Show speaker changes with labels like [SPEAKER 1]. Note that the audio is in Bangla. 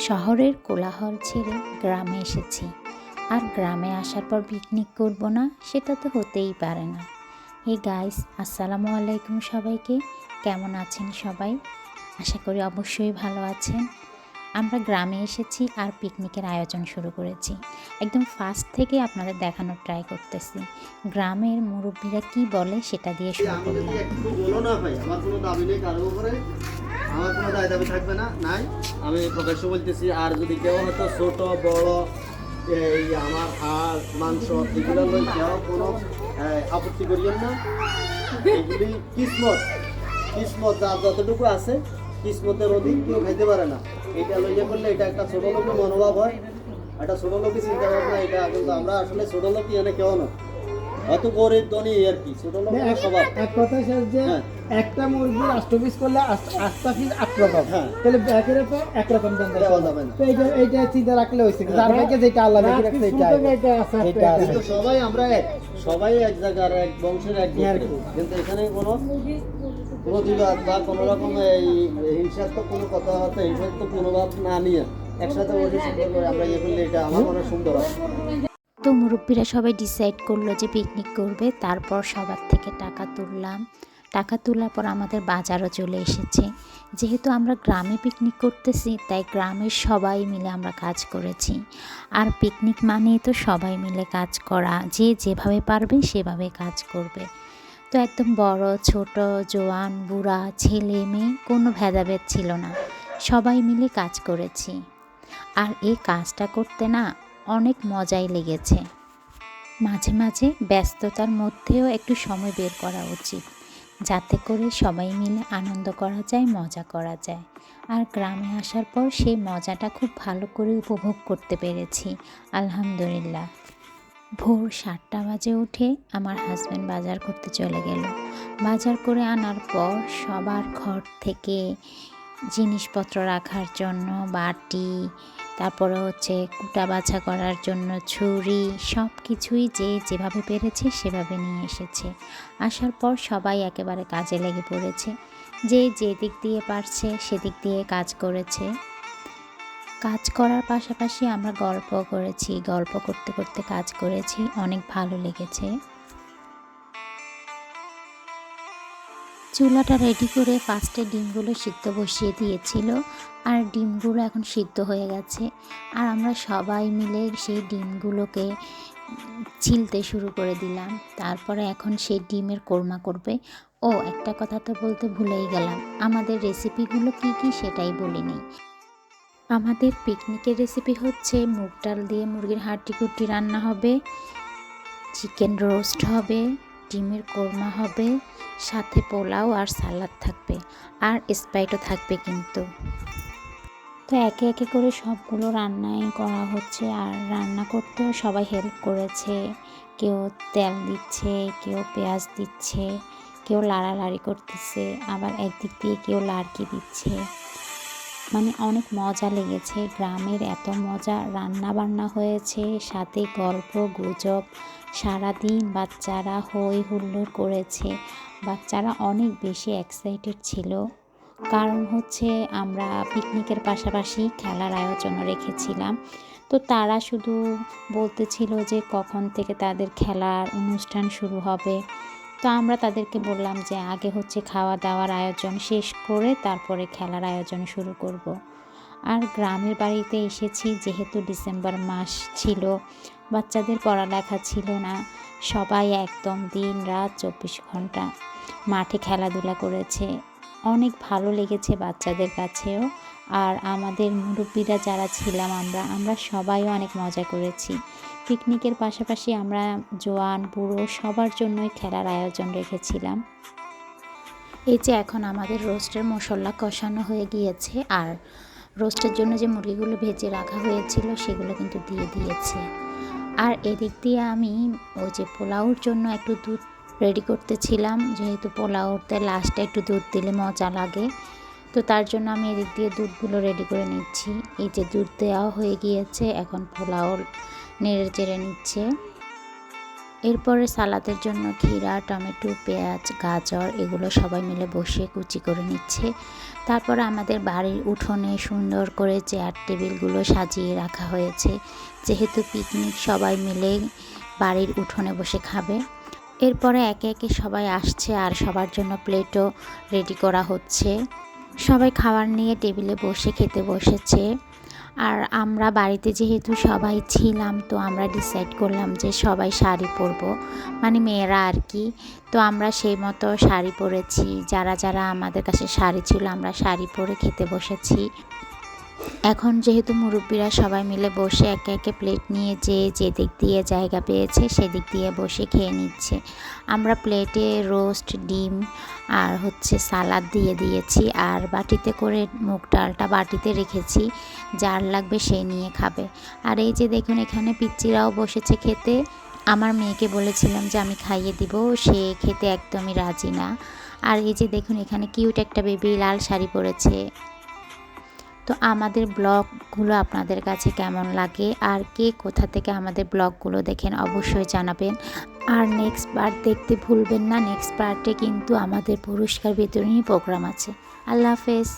[SPEAKER 1] শহরের কোলাহল ছেড়ে গ্রামে এসেছি। আর গ্রামে আসার পর পিকনিক করব না, সেটা তো হতেই পারে না। হে গাইস, আসসালামু আলাইকুম সবাইকে। কেমন আছেন সবাই? আশা করি অবশ্যই ভালো আছেন। আমরা গ্রামে এসেছি আর পিকনিকের আয়োজন শুরু করেছি। একদম ফার্স্ট থেকে আপনাদের দেখানোর ট্রাই করতেছি। গ্রামের মুরব্বীরা কি বলে সেটা দিয়ে শুরু করলাম।
[SPEAKER 2] বলো না ভাই, আমার কোনো দাবি নেই কারোর উপরে, আমার কোনো দায় দাবি থাকবে না, নাই। আমি প্রকাশ্য বলতেছি, আর যদি কেউ হয়তো ছোট বড় এই আমার হাড় মাংস এগুলো লই কেউ কোনো আপত্তি করিয়েন না। এগুলি কিসমত যার যতটুকু আছে, কিসমতের অধিক কেউ খাইতে পারে না। এটা লইয়া করলে এটা একটা ছোট লোকের মনোভাব হয়, একটা ছোট লোকের চিন্তা ভাবনা। এটা কিন্তু আমরা আসলে ছোট লোক এনে কেউ না, অত গরিব ধনী আর কি, ছোট লোক সবার
[SPEAKER 3] এক কথা শেষ যে একটা মুরগির 8 পিস করলে 8টা পিস 8 রকম, তাহলে ব্যাকের উপর এক রকম দাম দেওয়া যাবে না। তো এইটা চিন্তা রাখলে হইছে, যার ভাগ্যে যেটা আল্লাহ লিখে রাখছে এটা আছে।
[SPEAKER 2] কিন্তু সবাই আমরা সবাই এক জায়গার, এক বংশের, এক কিন্তু এখানে কোনো প্রতিবাদ বা কোনো রকম এই হিংসাত্মক কোনো কথাবার্তা, হিংসাত্মক মনোভাব না নিয়ে একসাথে বসে সুন্দর করে আমরা ইয়ে করলে এটা আমার মনে সুন্দর হয়।
[SPEAKER 1] তো মুরব্বীরা সবাই ডিসাইড করলো যে পিকনিক করবে। তারপর সবার থেকে টাকা তুললাম। টাকা তোলার পর আমাদের বাজারও চলে এসেছে। যেহেতু আমরা গ্রামে পিকনিক করতেছি, তাই গ্রামের সবাই মিলে আমরা কাজ করেছি। আর পিকনিক মানেই তো সবাই মিলে কাজ করা, যে যেভাবে পারবে সেভাবে কাজ করবে। তো একদম বড় ছোট, জোয়ান বুড়া, ছেলে মেয়ে কোনো ভেদাভেদ ছিল না, সবাই মিলে কাজ করেছি। আর এই কাজটা করতে না অনেক মজাই লেগেছে। মাঝে মাঝে ব্যস্ততার মধ্যেও একটু সময় বের করা উচিত, যাতে করে সবাই মিলে আনন্দ করা যায়, মজা করা যায়। আর গ্রামে আসার পর সেই মজাটা খুব ভালো করে উপভোগ করতে পেরেছি, আলহামদুলিল্লাহ। ভোর 7টা বাজে উঠে আমার হাজব্যান্ড বাজার করতে চলে গেল। বাজার করে আনার পর সবার ঘর থেকে জিনিসপত্র রাখার জন্য বাটি, তারপরে হচ্ছে কুটা বাছা করার জন্য ছুরি, সব কিছুই যে যেভাবে পেরেছে সেভাবে নিয়ে এসেছে। আসার পর সবাই একেবারে কাজে লেগে পড়েছে, যে যে দিক দিয়ে পারছে সেদিক দিয়ে কাজ করেছে। কাজ করার পাশাপাশি আমরা গল্প করেছি, গল্প করতে করতে কাজ করেছি, অনেক ভালো লেগেছে। চুলাটা রেডি করে ফার্স্টে ডিমগুলো সিদ্ধ বসিয়ে দিয়েছিল, আর ডিমগুলো এখন সিদ্ধ হয়ে গেছে। আর আমরা সবাই মিলে সেই ডিমগুলোকে ছিলতে শুরু করে দিলাম। তারপরে এখন সেই ডিমের কোরমা করবে। ও একটা কথা তো বলতে ভুলেই গেলাম, আমাদের রেসিপিগুলো কি কি সেটাই বলিনি। আমাদের পিকনিকের রেসিপি হচ্ছে মুগ ডাল দিয়ে মুরগির হাড্ডি কুটি রান্না হবে, চিকেন রোস্ট হবে, ডিমের কোরমা হবে, সাথে পোলাও আর সালাদ থাকবে, আর স্প্রাইটও থাকবে কিন্তু। তো একে একে করে সবগুলো রান্নাই করা হচ্ছে, আর রান্না করতেও সবাই হেল্প করেছে। কেউ তেল দিচ্ছে, কেউ পেঁয়াজ দিচ্ছে, কেউ লাড়ালাড়ি করতেছে, আবার একদিক দিয়ে কেউ লাড়কি দিচ্ছে। মানে অনেক মজা লেগেছে। গ্রামের এত মজা, রান্না বান্না হয়েছে, সাথে গল্প গুজব, সারাদিন বাচ্চারা হই হুল্লোড় করেছে। বাচ্চারা অনেক বেশি এক্সাইটেড ছিল, কারণ হচ্ছে আমরা পিকনিকের পাশাপাশি খেলার আয়োজনও রেখেছিলাম। তো তারা শুধু বলতেছিল যে কখন থেকে তাদের খেলার অনুষ্ঠান শুরু হবে। তো আমরা তাদেরকে বললাম যে আগে হচ্ছে খাওয়া দাওয়ার আয়োজন শেষ করে তারপরে খেলার আয়োজন শুরু করব। আর গ্রামের বাড়িতে এসেছি যেহেতু ডিসেম্বর মাস ছিল, বাচ্চাদের পড়ালেখা ছিল না, সবাই একদম দিন রাত 24 ঘন্টা মাঠে খেলাধুলা করেছে। অনেক ভালো লেগেছে বাচ্চাদের কাছেও। আর আমাদের মুরব্বীরা যারা ছিলাম আমরা সবাইও অনেক মজা করেছি। পিকনিকের পাশাপাশি আমরা জোয়ান বুড়ো সবার জন্যই খেলার আয়োজন রেখেছিলাম। এই যে এখন আমাদের রোস্টের মশলা কষানো হয়ে গিয়েছে, আর রোস্টের জন্য যে মুরগিগুলো ভেজে রাখা হয়েছিল সেগুলো কিন্তু দিয়ে দিয়েছে। আর এদিক দিয়ে আমি ওই যে পোলাওর জন্য একটু দুধ রেডি করতেছিলাম, যেহেতু পোলাওতে লাস্টে একটু দুধ দিলে মজা লাগে। তো তার জন্য আমি এদিক দিয়ে দুধগুলো রেডি করে নিচ্ছি। এই যে দুধ দেওয়া হয়ে গিয়েছে, এখন পোলাও নেড়ে চেড়ে নিচ্ছে। এরপরে সালাদের জন্য ক্ষীরা, টমেটো, পেঁয়াজ, গাজর এগুলো সবাই মিলে বসে কুচি করে নিচ্ছে। তারপরে আমাদের বাড়ির উঠোনে সুন্দর করে চেয়ার টেবিলগুলো সাজিয়ে রাখা হয়েছে, যেহেতু পিকনিক সবাই মিলে বাড়ির উঠোনে বসে খাবে। এরপরে একে একে সবাই আসছে আর সবার জন্য প্লেটও রেডি করা হচ্ছে। সবাই খাবার নিয়ে টেবিলে বসে খেতে বসেছে। আর আমরা বাড়িতে যেহেতু সবাই ছিলাম, তো আমরা ডিসাইড করলাম যে সবাই শাড়ি পরবো, মানে মেয়েরা আর কি। তো আমরা সেই মতো শাড়ি পরেছি, যারা যারা আমাদের কাছে শাড়ি ছিল আমরা শাড়ি পরে খেতে বসেছি। এখন যেহেতু মুরব্বীরা সবাই মিলে বসে একে একে প্লেট নিয়ে যে দিক দিয়ে জায়গা পেয়েছে সেদিক দিয়ে বসে খেয়ে নিচ্ছে। আমরা প্লেটে রোস্ট, ডিম আর সালাদ দিয়ে দিয়েছি, আর বাটিতে করে মুগ ডালটা বাটিতে রেখেছি, যার লাগবে সে নিয়ে খাবে। আর এই যে দেখুন এখানে পিচ্চিরাও বসেছে খেতে। আমার মেয়েকে বলেছিলাম যে আমি খাইয়ে দিব, সে খেতে একদমই রাজি না। আর এই যে দেখুন এখানে কিউট একটা বেবি লাল শাড়ি পরেছে। তো আমাদের ব্লগগুলো আপনাদের কাছে কেমন লাগে, আর কে কোথা থেকে আমাদের ব্লগগুলো দেখেন অবশ্যই জানাবেন। আর নেক্সট পার্ট দেখতে ভুলবেন না। নেক্সট পার্টে কিন্তু আমাদের পুরস্কার বিতরণী প্রোগ্রাম আছে। আল্লাহ হাফেজ।